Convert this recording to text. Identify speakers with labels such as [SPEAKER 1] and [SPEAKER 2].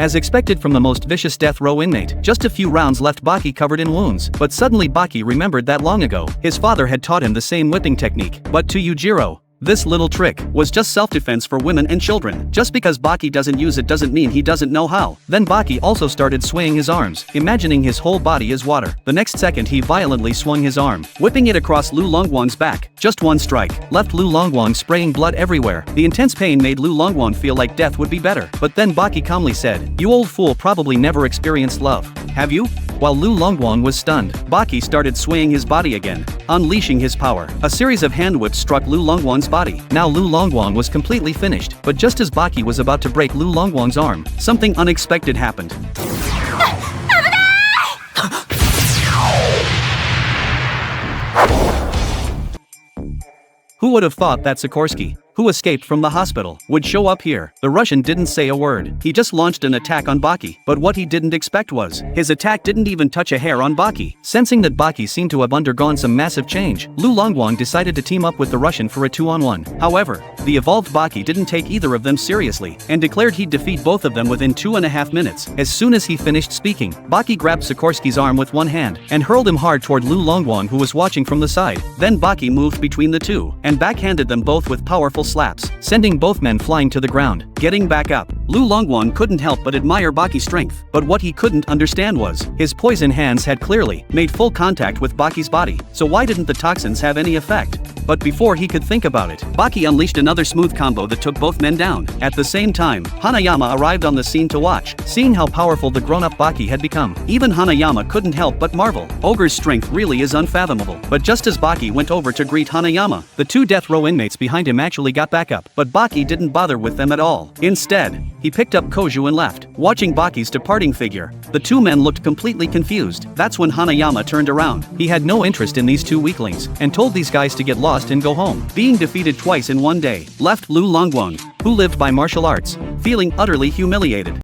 [SPEAKER 1] As expected from the most vicious death row inmate, just a few rounds left Baki covered in wounds. But suddenly Baki remembered that long ago, his father had taught him the same whipping technique. But to Yujiro, this little trick was just self-defense for women and children. Just because Baki doesn't use it doesn't mean he doesn't know how. Then Baki also started swaying his arms, imagining his whole body is water. The next second he violently swung his arm, whipping it across Lu Longwang's back. Just one strike left Lu Longwang spraying blood everywhere. The intense pain made Lu Longwang feel like death would be better. But then Baki calmly said, "You old fool probably never experienced love, have you?" While Lu Longwang was stunned, Baki started swaying his body again, unleashing his power. A series of hand whips struck Lu Longwang's body. Now Lu Longwang was completely finished, but just as Baki was about to break Lu Longwang's arm, something unexpected happened. Who would have thought that Sikorsky, who escaped from the hospital, would show up here? The Russian didn't say a word. He just launched an attack on Baki. But what he didn't expect was, his attack didn't even touch a hair on Baki. Sensing that Baki seemed to have undergone some massive change, Lu Longwang decided to team up with the Russian for a 2-on-1. However, the evolved Baki didn't take either of them seriously, and declared he'd defeat both of them within 2.5 minutes. As soon as he finished speaking, Baki grabbed Sikorsky's arm with one hand, and hurled him hard toward Lu Longwang, who was watching from the side. Then Baki moved between the two, and backhanded them both with powerful slaps, sending both men flying to the ground. Getting back up, Lu Longwang couldn't help but admire Baki's strength. But what he couldn't understand was, his poison hands had clearly made full contact with Baki's body, so why didn't the toxins have any effect? But before he could think about it, Baki unleashed another smooth combo that took both men down. At the same time, Hanayama arrived on the scene to watch. Seeing how powerful the grown-up Baki had become, even Hanayama couldn't help but marvel. Ogre's strength really is unfathomable. But just as Baki went over to greet Hanayama, the two death row inmates behind him actually got back up. But Baki didn't bother with them at all. Instead, he picked up Koju and left. Watching Baki's departing figure, the two men looked completely confused. That's when Hanayama turned around. He had no interest in these two weaklings, and told these guys to get lost and go home. Being defeated twice in one day left Lu Longwang, who lived by martial arts, feeling utterly humiliated.